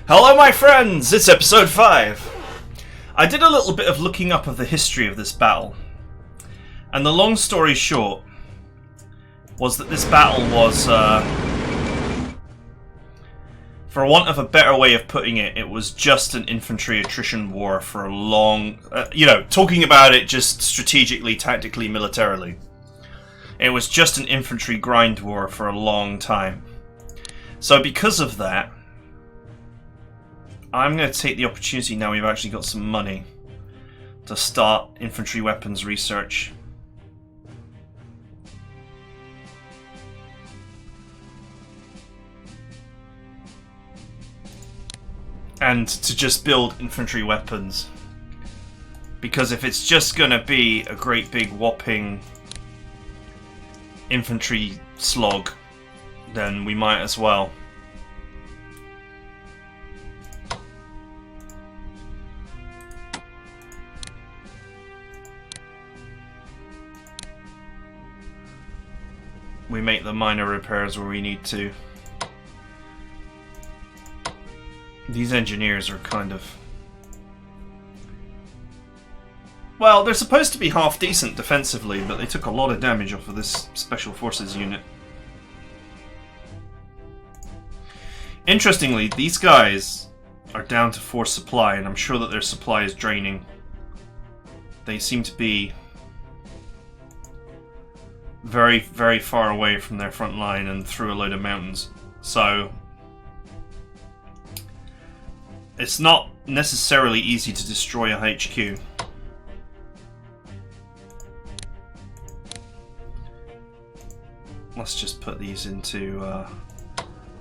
Hello my friends, it's episode 5. I did a little bit of looking up of the history of this battle, and the long story short was that this battle was, for want of a better way of putting it, it was just an infantry attrition war for a long, talking about it just strategically, tactically, militarily. It was just an infantry grind war for a long time. So because of that, I'm going to take the opportunity now we've actually got some money to start infantry weapons research. And to just build infantry weapons. Because if it's just going to be a great big whopping infantry slog, then we might as well. We make the minor repairs where we need to. These engineers are kind of... well, they're supposed to be half decent defensively, but they took a lot of damage off of this Special Forces unit. Interestingly, these guys are down to 4 supply, and I'm sure that their supply is draining. They seem to be very, very far away from their front line and through a load of mountains. So it's not necessarily easy to destroy a HQ. Let's just put these into... I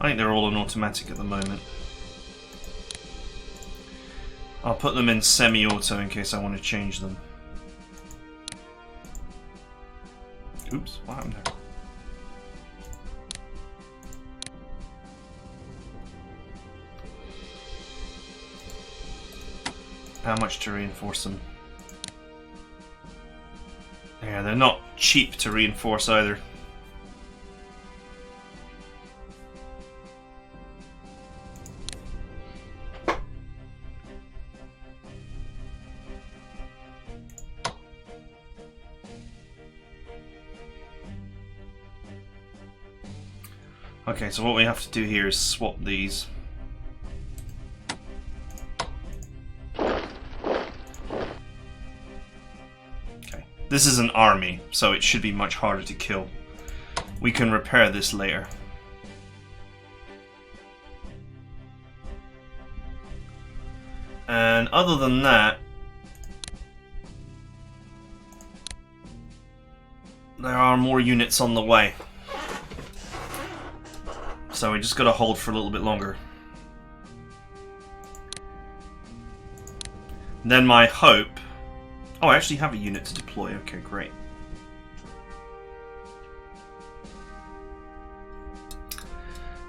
think they're all on automatic at the moment. I'll put them in semi-auto in case I want to change them. Oops, what happened there? How much to reinforce them? Yeah, they're not cheap to reinforce either. Okay, so what we have to do here is swap these. Okay, this is an army, so it should be much harder to kill. We can repair this later. And other than that, there are more units on the way. So we just gotta hold for a little bit longer. And then my hope... oh, I actually have a unit to deploy. Okay, great.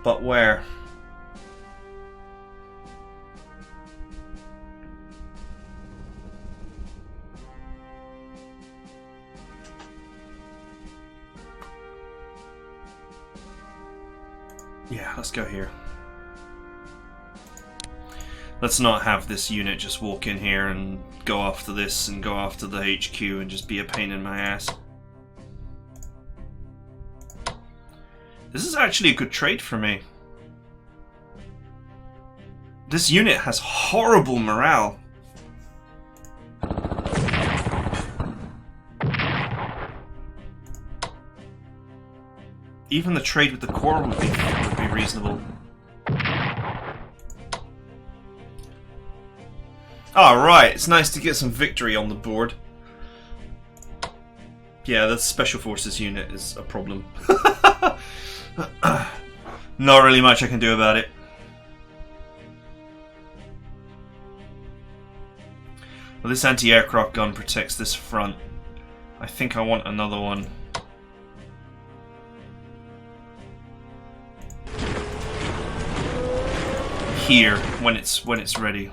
But where? Yeah, let's go here. Let's not have this unit just walk in here and go after this and go after the HQ and just be a pain in my ass. This is actually a good trade for me. This unit has horrible morale. Even the trade with the core would be reasonable. Alright, it's nice to get some victory on the board. Yeah, the Special Forces unit is a problem. Not really much I can do about it. Well, this anti-aircraft gun protects this front. I think I want another one. Here when it's ready.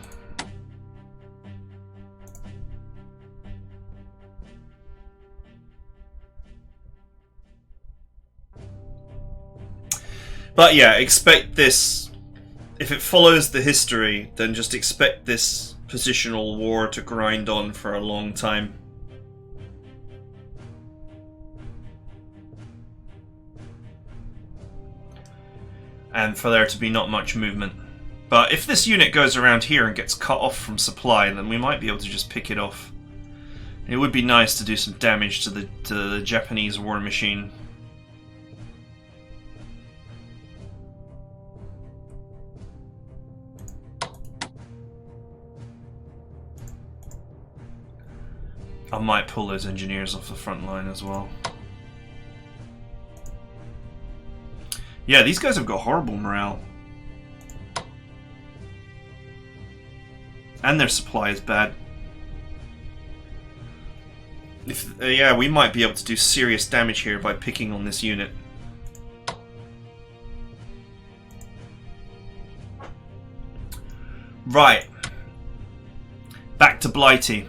But yeah, expect this if it follows the history, then just expect this positional war to grind on for a long time. And for there to be not much movement. But if this unit goes around here and gets cut off from supply, then we might be able to just pick it off. It would be nice to do some damage to the Japanese war machine. I might pull those engineers off the front line as well. Yeah, these guys have got horrible morale. And their supply is bad. Yeah, we might be able to do serious damage here by picking on this unit. Right. Back to Blighty.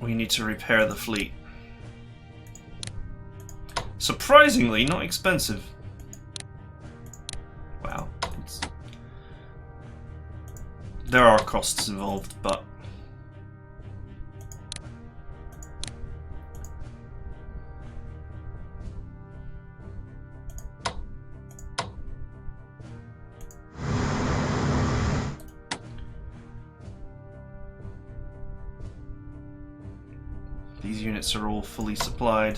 We need to repair the fleet. Surprisingly, not expensive. Wow. There are costs involved, but... these units are all fully supplied.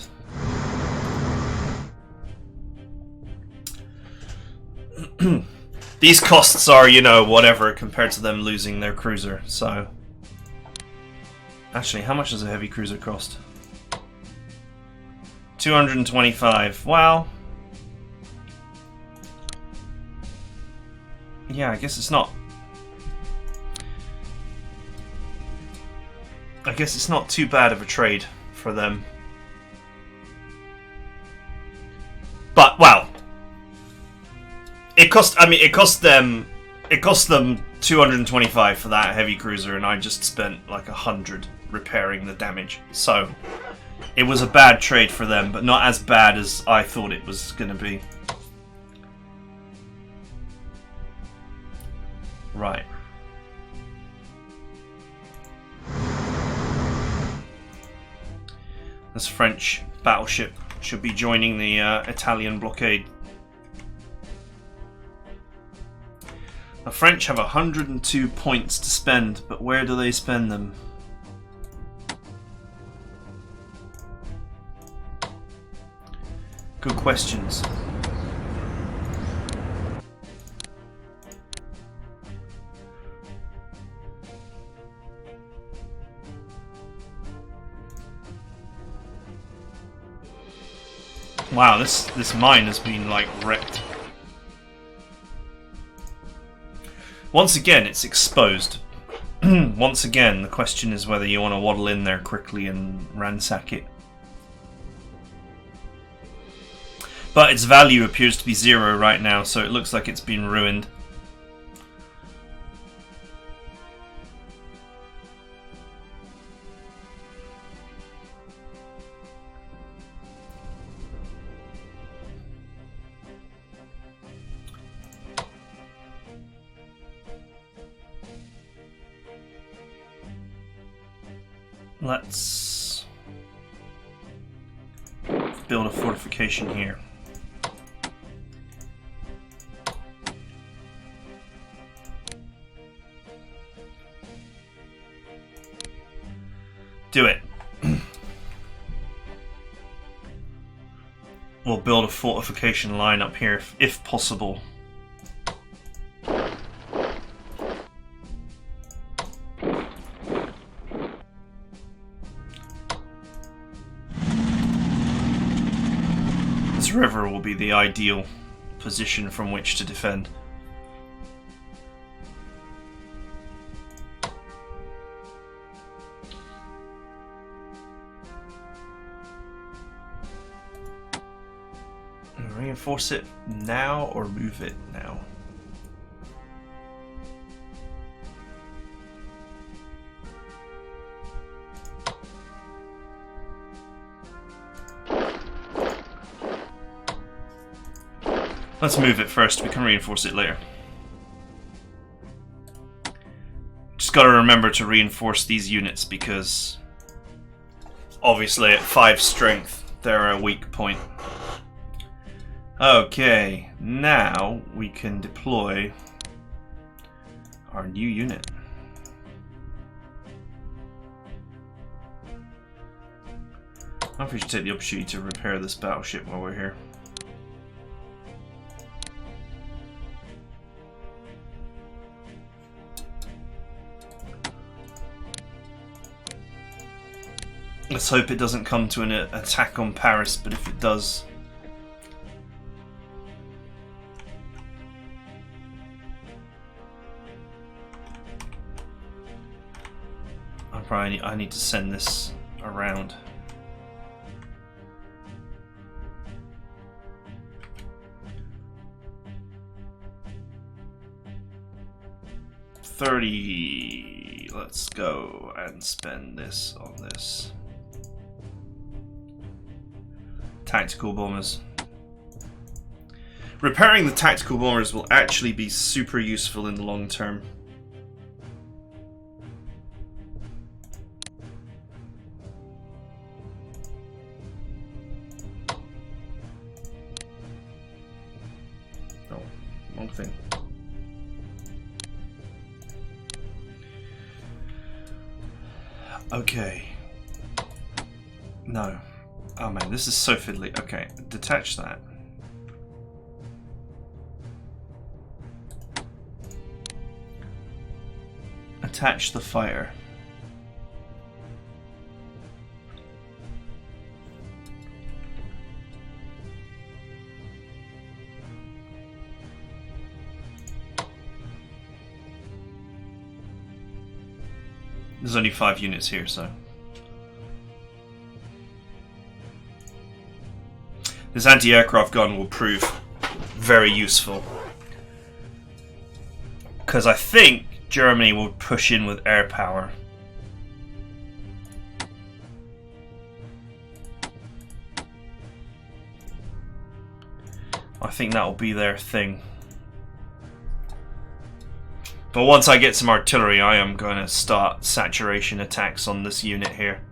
These costs are, you know, whatever compared to them losing their cruiser, so... Actually, how much does a heavy cruiser cost? 225. Well... yeah, I guess it's not... I guess it's not too bad of a trade for them. But, well... It cost them 225 for that heavy cruiser, and I just spent like 100 repairing the damage. So it was a bad trade for them, but not as bad as I thought it was going to be. Right. This French battleship should be joining the Italian blockade. The French have 102 points to spend, but where do they spend them? Good questions. Wow, this mine has been like wrecked. Once again, it's exposed. Once again, the question is whether you want to waddle in there quickly and ransack it. But its value appears to be 0 right now, so it looks like it's been ruined. Let's build a fortification here. Do it. We'll build a fortification line up here if possible. This river will be the ideal position from which to defend. Reinforce it now or move it now? Let's move it first. We can reinforce it later. Just got to remember to reinforce these units because obviously at 5 strength they're a weak point. Okay, now we can deploy our new unit. I wonder if we should take the opportunity to repair this battleship while we're here. Let's hope it doesn't come to an attack on Paris, but if it does... I need to send this around. $30. Let's go and spend this on this. Tactical bombers. Repairing the tactical bombers will actually be super useful in the long term. Oh, wrong thing. Okay. No. Oh man, this is so fiddly. Okay, detach that. Attach the fighter. There's only 5 units here, so... This anti-aircraft gun will prove very useful. Because I think Germany will push in with air power. I think that will be their thing. But once I get some artillery, I am going to start saturation attacks on this unit here.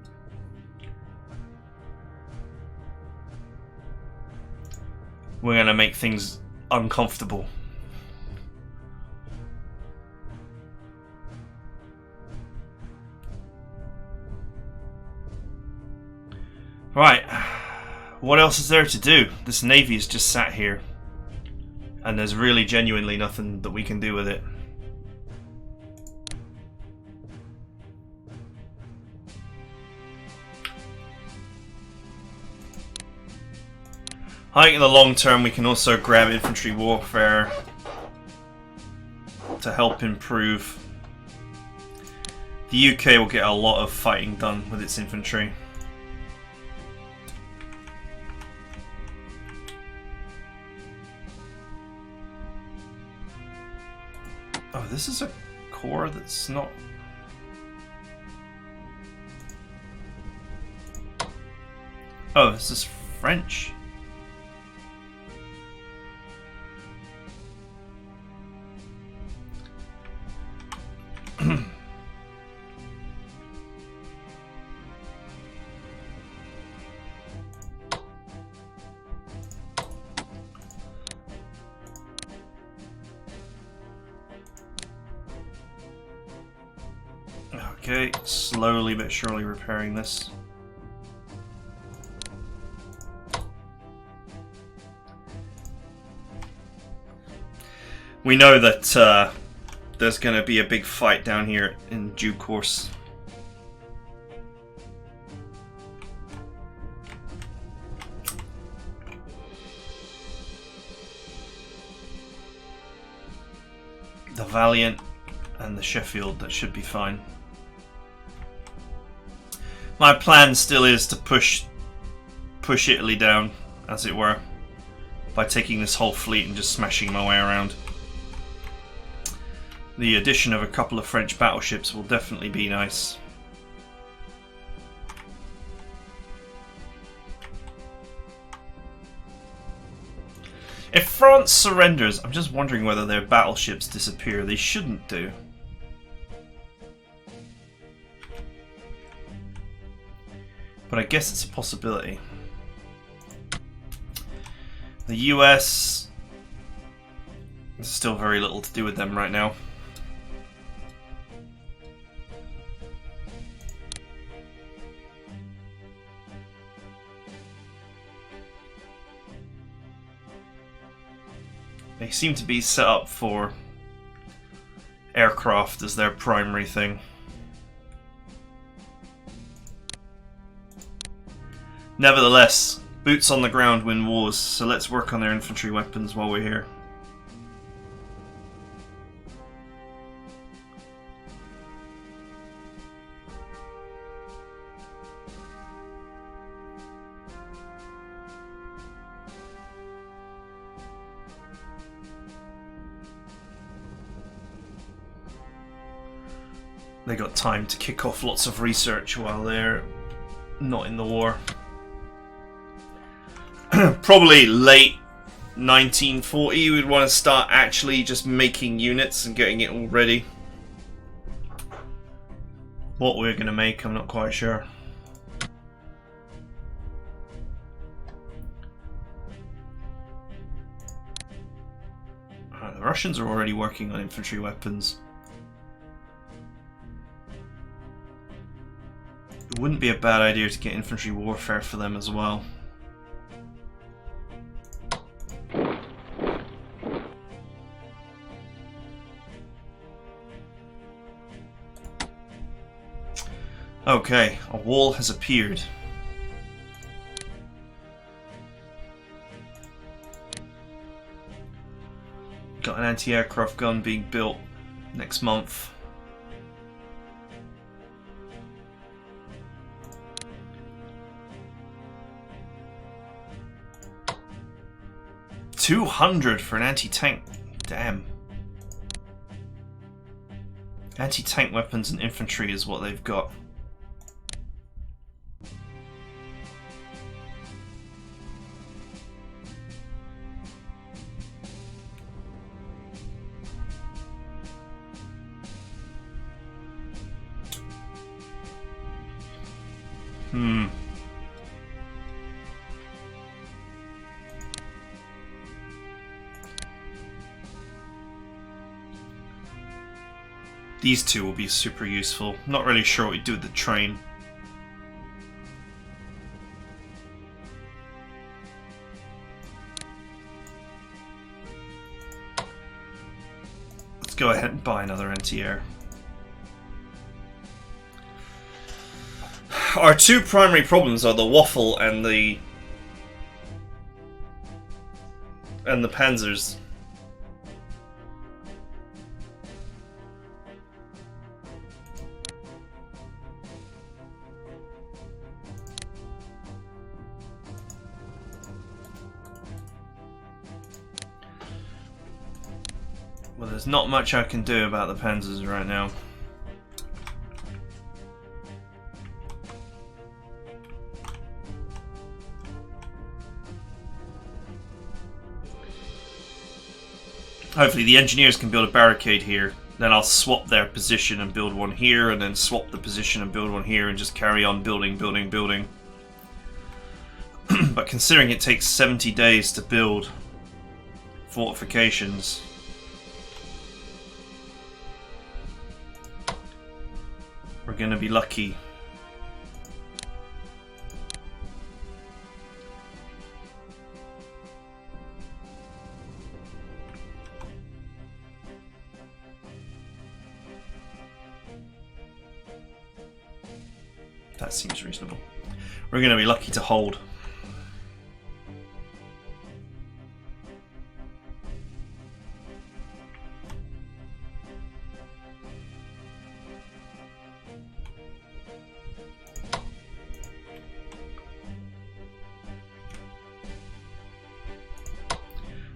We're going to make things uncomfortable. Right. What else is there to do? This navy is just sat here. And there's really genuinely nothing that we can do with it. I think in the long term we can also grab infantry warfare to help improve. The UK will get a lot of fighting done with its infantry. Oh, this is a corps that's not... Oh, this is French. Okay, slowly but surely repairing this. We know that there's going to be a big fight down here in due course. The Valiant and the Sheffield, that should be fine. My plan still is to push Italy down, as it were, by taking this whole fleet and just smashing my way around. The addition of a couple of French battleships will definitely be nice. If France surrenders, I'm just wondering whether their battleships disappear. They shouldn't do. But I guess it's a possibility. The US... There's still very little to do with them right now. They seem to be set up for aircraft as their primary thing. Nevertheless, boots on the ground win wars, so let's work on their infantry weapons while we're here. They got time to kick off lots of research while they're not in the war. Probably late 1940 we'd want to start actually just making units and getting it all ready. What we're going to make, I'm not quite sure. The Russians are already working on infantry weapons. It wouldn't be a bad idea to get infantry warfare for them as well. Okay, a wall has appeared. Got an anti-aircraft gun being built next month. $200 for an anti-tank. Damn. Anti-tank weapons and infantry is what they've got. These two will be super useful. Not really sure what we do with the train. Let's go ahead and buy another anti-air. Our two primary problems are the waffle and the panzers. Well, there's not much I can do about the panzers right now. Hopefully the engineers can build a barricade here. Then I'll swap their position and build one here, and then swap the position and build one here, and just carry on building. But considering it takes 70 days to build fortifications, we're going to be lucky. That seems reasonable. We're going to be lucky to hold.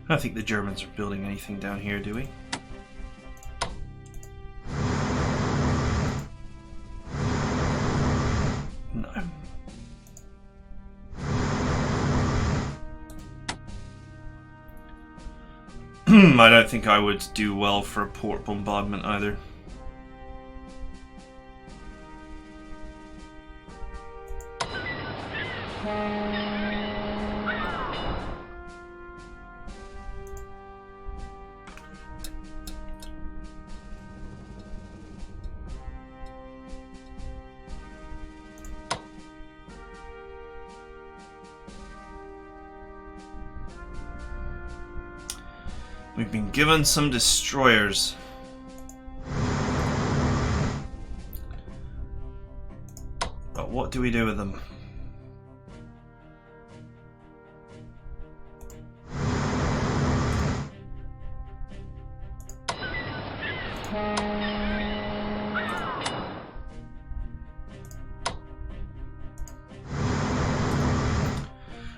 I don't think the Germans are building anything down here, do we? No. I don't think I would do well for a port bombardment either. We've been given some destroyers. But what do we do with them?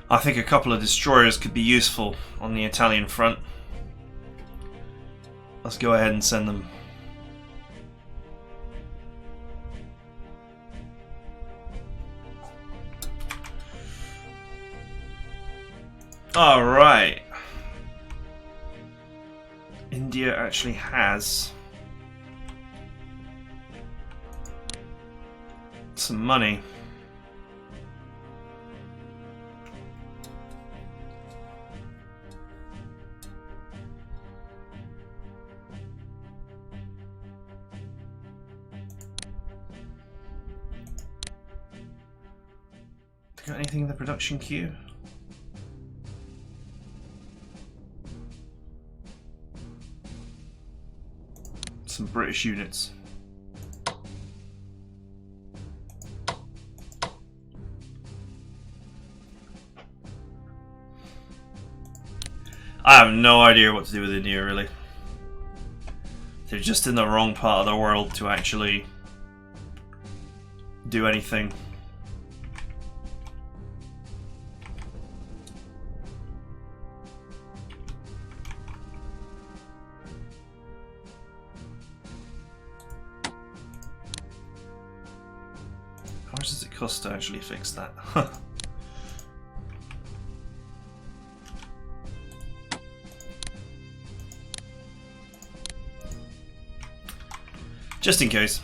I think a couple of destroyers could be useful on the Italian front. Let's go ahead and send them. All right. India actually has some money. Got anything in the production queue? Some British units. I have no idea what to do with India, really. They're just in the wrong part of the world to actually do anything. How much does it cost to actually fix that? Just in case.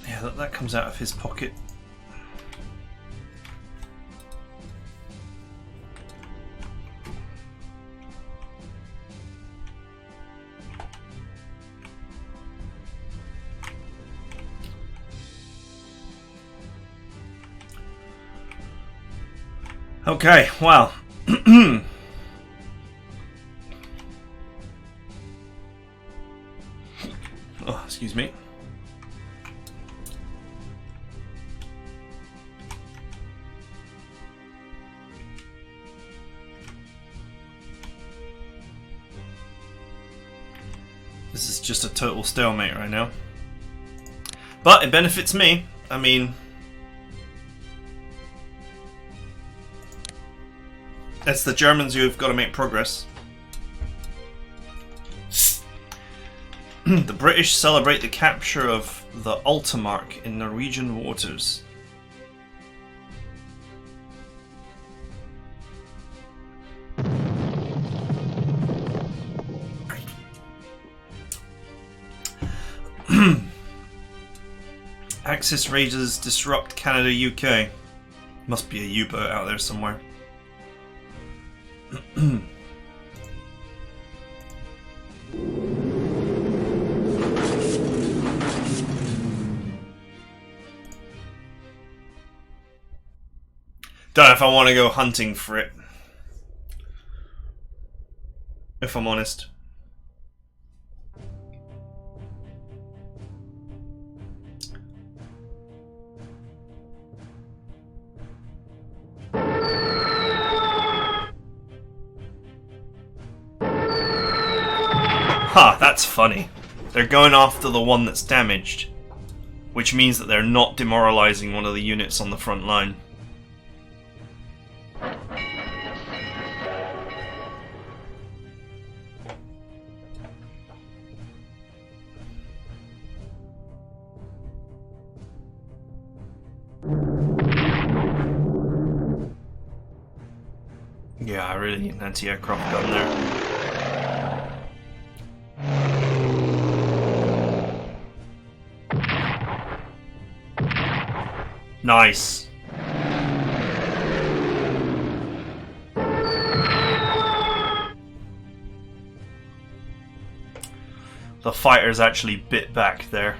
Yeah, that comes out of his pocket. Okay, well. Oh, excuse me. This is just a total stalemate right now. But it benefits me. I mean, it's the Germans who've got to make progress. The British celebrate the capture of the Altamark in Norwegian waters. Axis raiders disrupt Canada, UK. Must be a U-boat out there somewhere. Don't know if I want to go hunting for it, if I'm honest. Ha, that's funny. They're going after the one that's damaged, which means that they're not demoralizing one of the units on the front line. Ah, really? An anti-aircraft gun there. Nice. The fighters actually bit back there.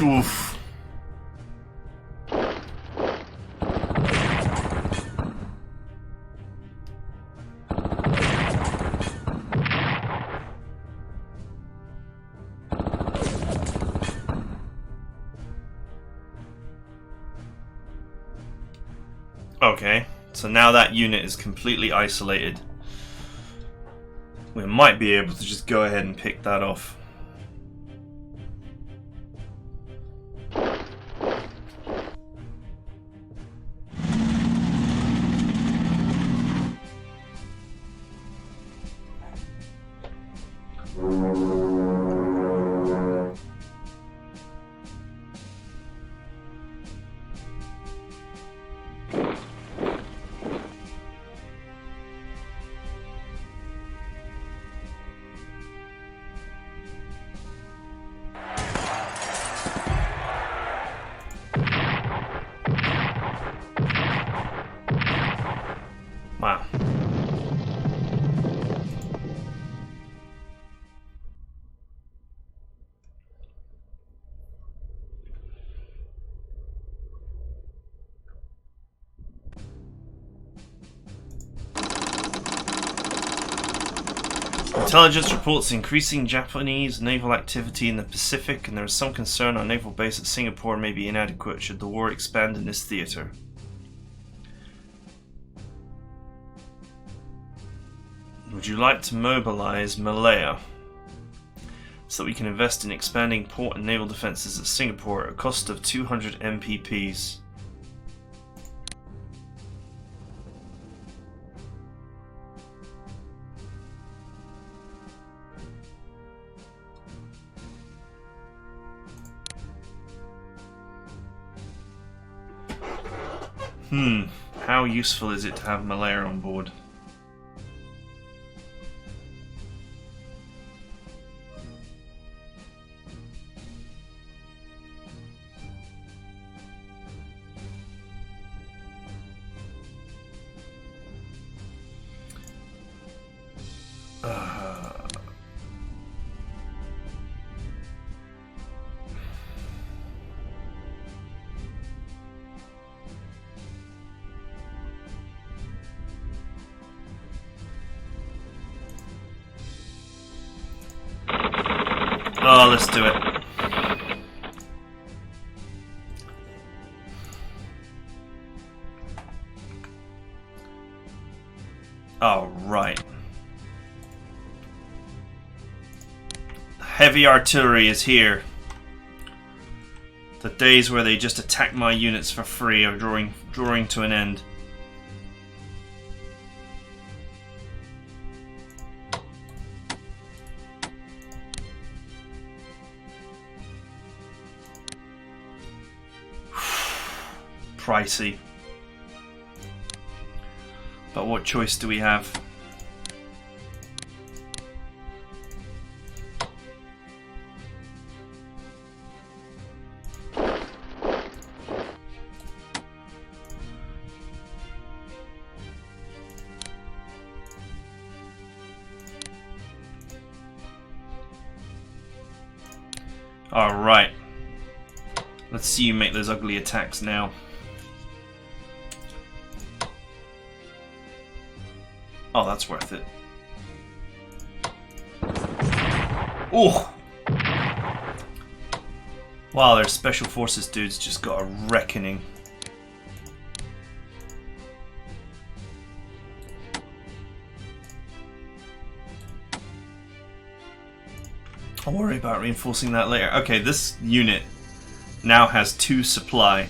Oof. Okay, so now that unit is completely isolated. We might be able to just go ahead and pick that off. Wow. Intelligence reports increasing Japanese naval activity in the Pacific, and there is some concern our naval base at Singapore may be inadequate should the war expand in this theater. Would you like to mobilize Malaya so that we can invest in expanding port and naval defenses at Singapore at a cost of 200 MPPs? How useful is it to have Malaya on board? Oh, let's do it. Oh, right. Heavy artillery is here. The days where they just attack my units for free are drawing to an end. Pricey. But what choice do we have? Alright. Let's see you make those ugly attacks now. Oh, that's worth it. Oh! Wow, their special forces dudes just got a reckoning. I'll worry about reinforcing that later. Okay, this unit now has 2 supply.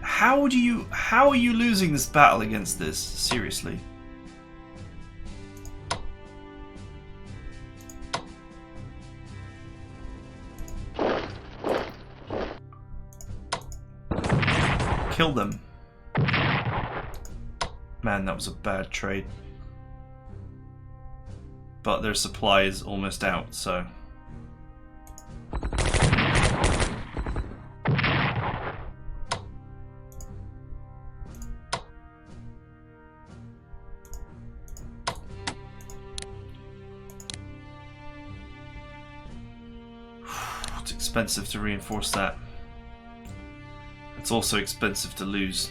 How are you losing this battle against this? Seriously. Kill them. Man, that was a bad trade. But their supply is almost out, so... It's expensive to reinforce that. It's also expensive to lose.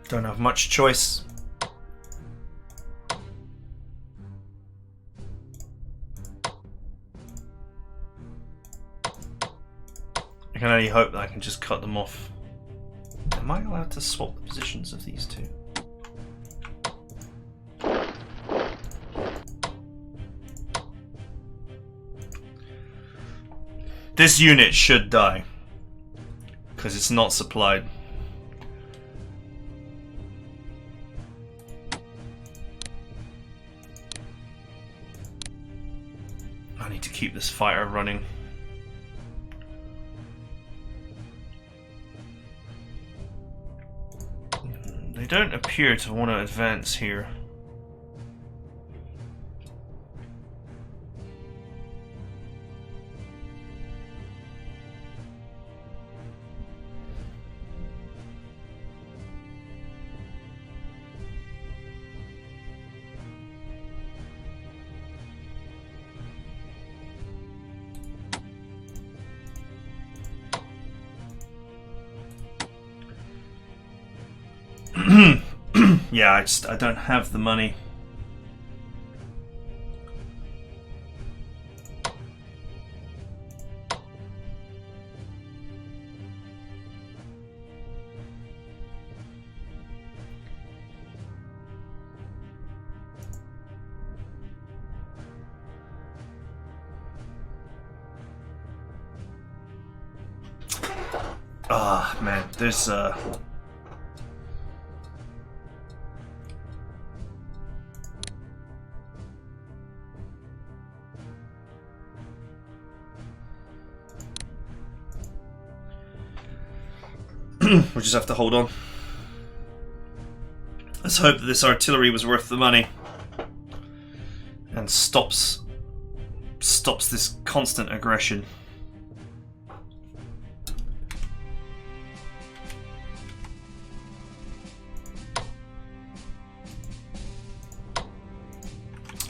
Don't have much choice. I can only hope that I can just cut them off. Am I allowed to swap the positions of these two? This unit should die, because it's not supplied. I need to keep this fighter running. They don't appear to want to advance here. Yeah, I don't have the money. Ah, man, there's we'll just have to hold on. Let's hope that this artillery was worth the money and stops this constant aggression.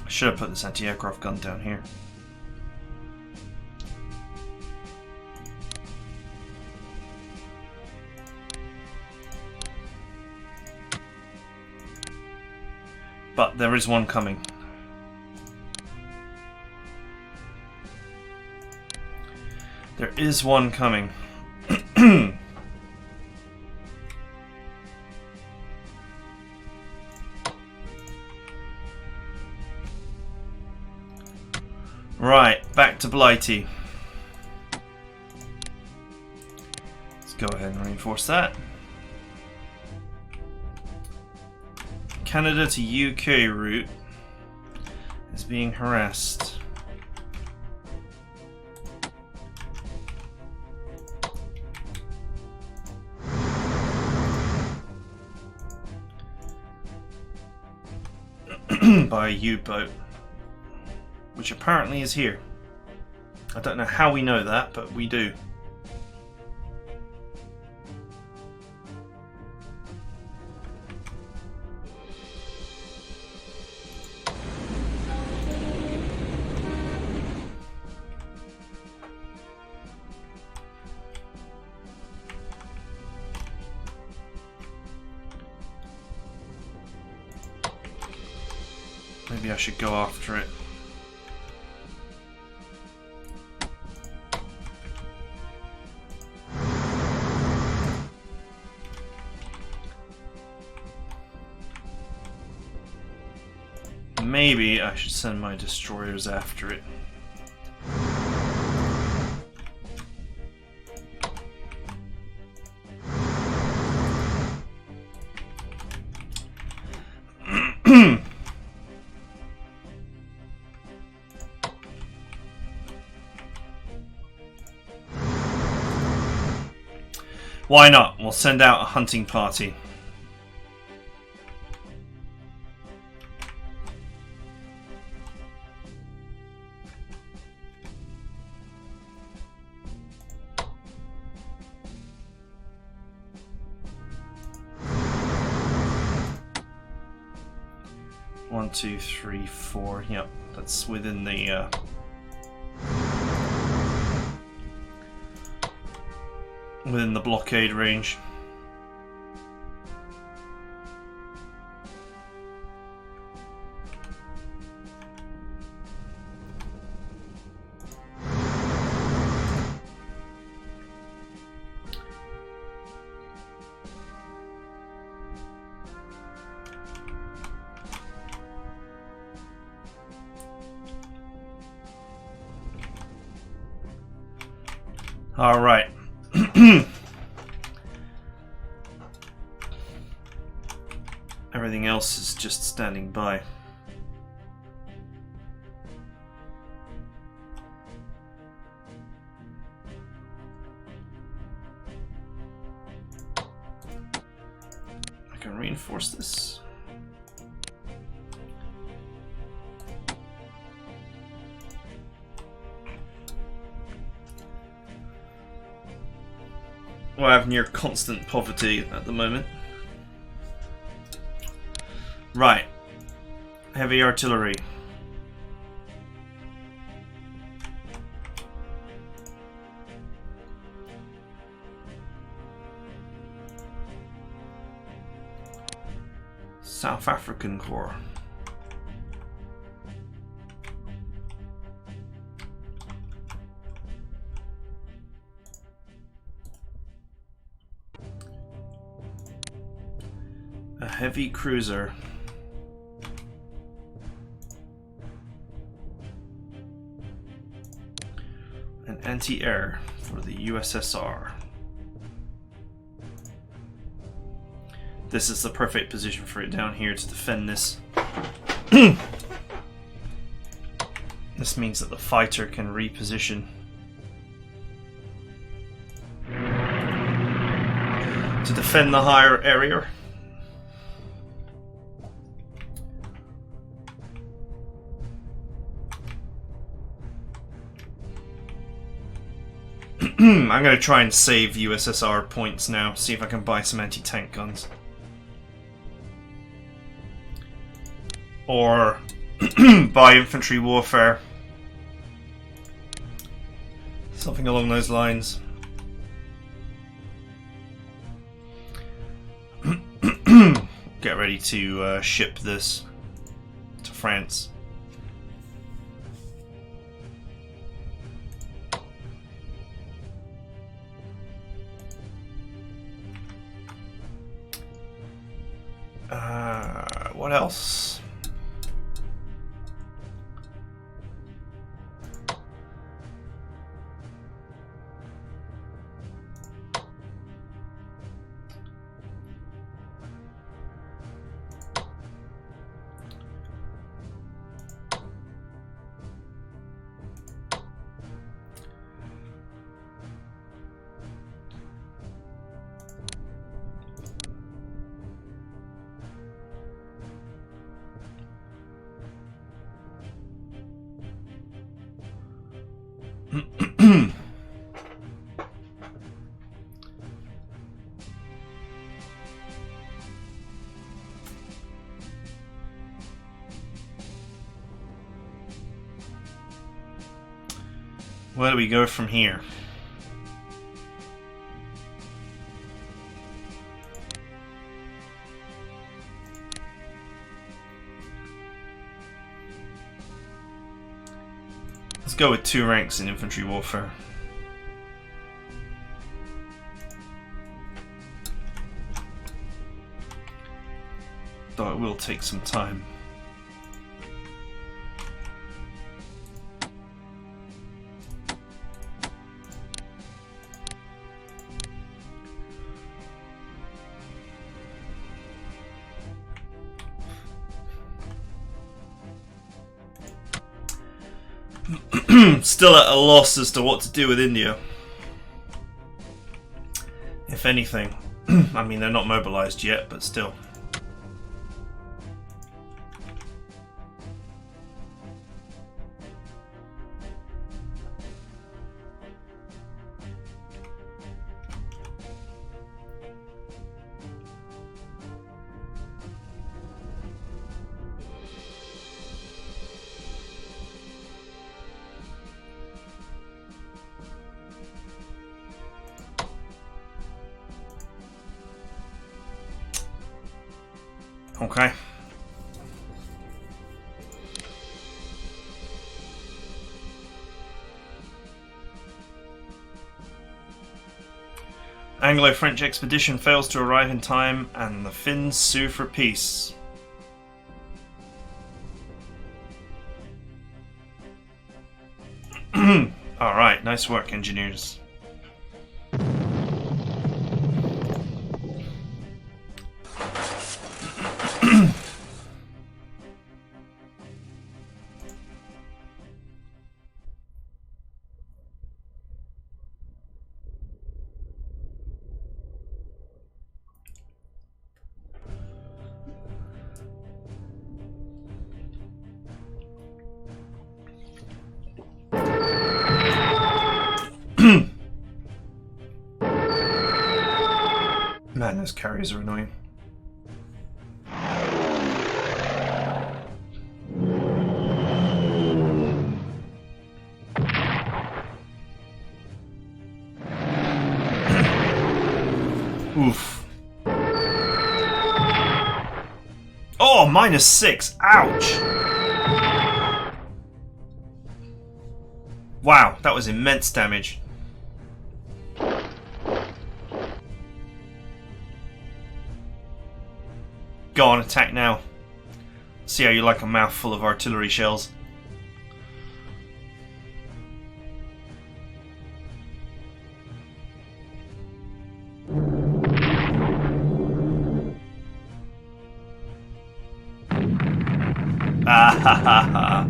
I should have put this anti-aircraft gun down here. But there is one coming. There is one coming. Right, back to Blighty. Let's go ahead and reinforce that. Canada to UK route is being harassed. By a U-boat, which apparently is here. I don't know how we know that, but we do. Maybe I should go after it. maybe I should send my destroyers after it. Why not? We'll send out a hunting party. One, two, three, four. Yep, that's within the blockade range. All right. Everything else is just standing by. I can reinforce this. Well, I have near constant poverty at the moment. Right. Heavy artillery. South African Corps. A heavy cruiser. An anti-air for the USSR. This is the perfect position for it down here to defend this. This means that the fighter can reposition to defend the higher area. I'm going to try and save USSR points now, see if I can buy some anti-tank guns. Or buy infantry warfare. Something along those lines. Get ready to ship this to France. What else? Where do we go from here? Let's go with 2 ranks in infantry warfare. Though it will take some time. Still at a loss as to what to do with India. If anything. I mean, they're not mobilized yet, but still. Okay. Anglo-French expedition fails to arrive in time and the Finns sue for peace. Alright, nice work, engineers. Man, those carriers are annoying. Oof. Oh, -6. Ouch. Wow, that was immense damage. Go on, attack now. See how you like a mouthful of artillery shells. Ah ha ha ha.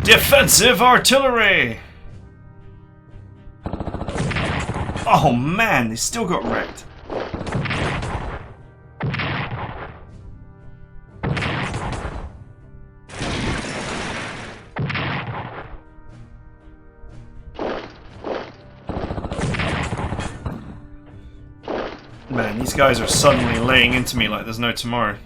Defensive artillery! Oh man, they still got wrecked. Man, these guys are suddenly laying into me like there's no tomorrow.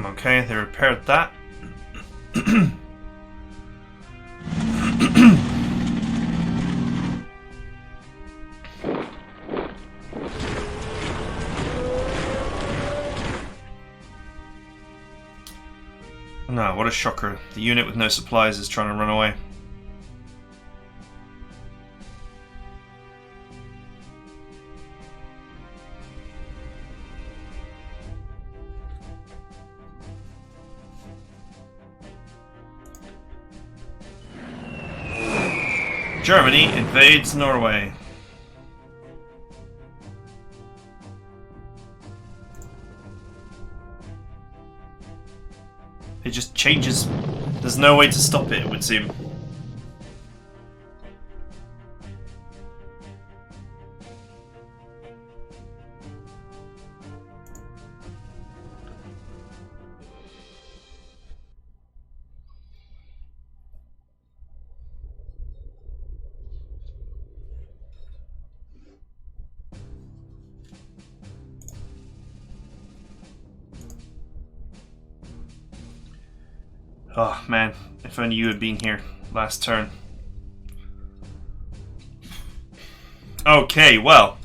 Okay, they repaired that. No, what a shocker. The unit with no supplies is trying to run away. Germany invades Norway. It just changes. There's no way to stop it, it would seem. Oh man, if only you had been here last turn. Okay, well.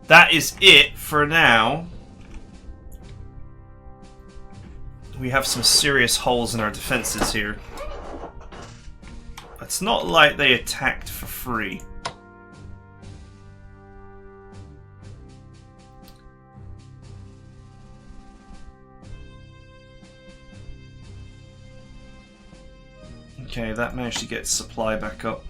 That is it for now. We have some serious holes in our defenses here. It's not like they attacked for free. Okay, that managed to get supply back up.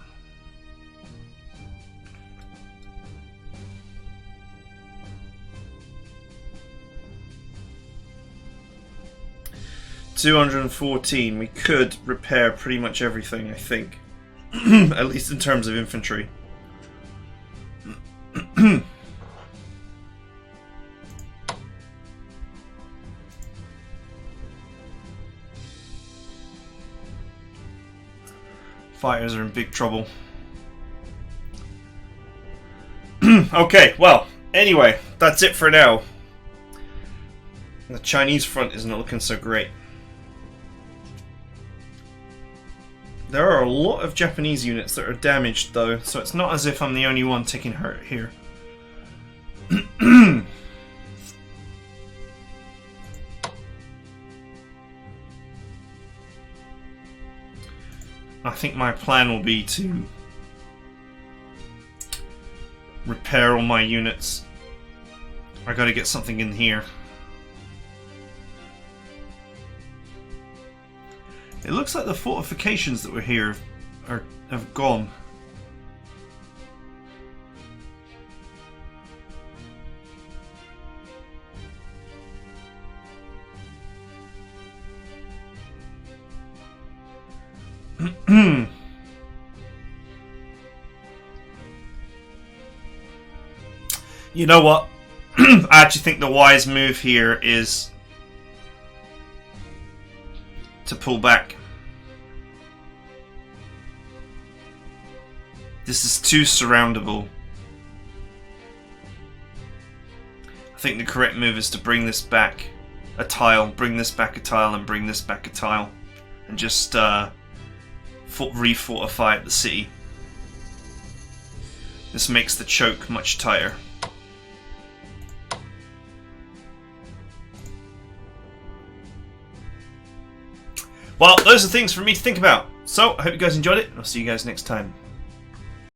$214. We could repair pretty much everything, I think. At least in terms of infantry. Fighters are in big trouble. Okay, well, anyway, that's it for now. The Chinese front isn't looking so great. There are a lot of Japanese units that are damaged though, so it's not as if I'm the only one taking hurt here. I think my plan will be to repair all my units. I gotta get something in here. It looks like the fortifications that were here have gone. You know what? I actually think the wise move here is to pull back. This is too surroundable. I think the correct move is to bring this back a tile, bring this back a tile, and bring this back a tile, and just re-fortify the city. This makes the choke much tighter. Well, those are things for me to think about. So, I hope you guys enjoyed it, and I'll see you guys next time.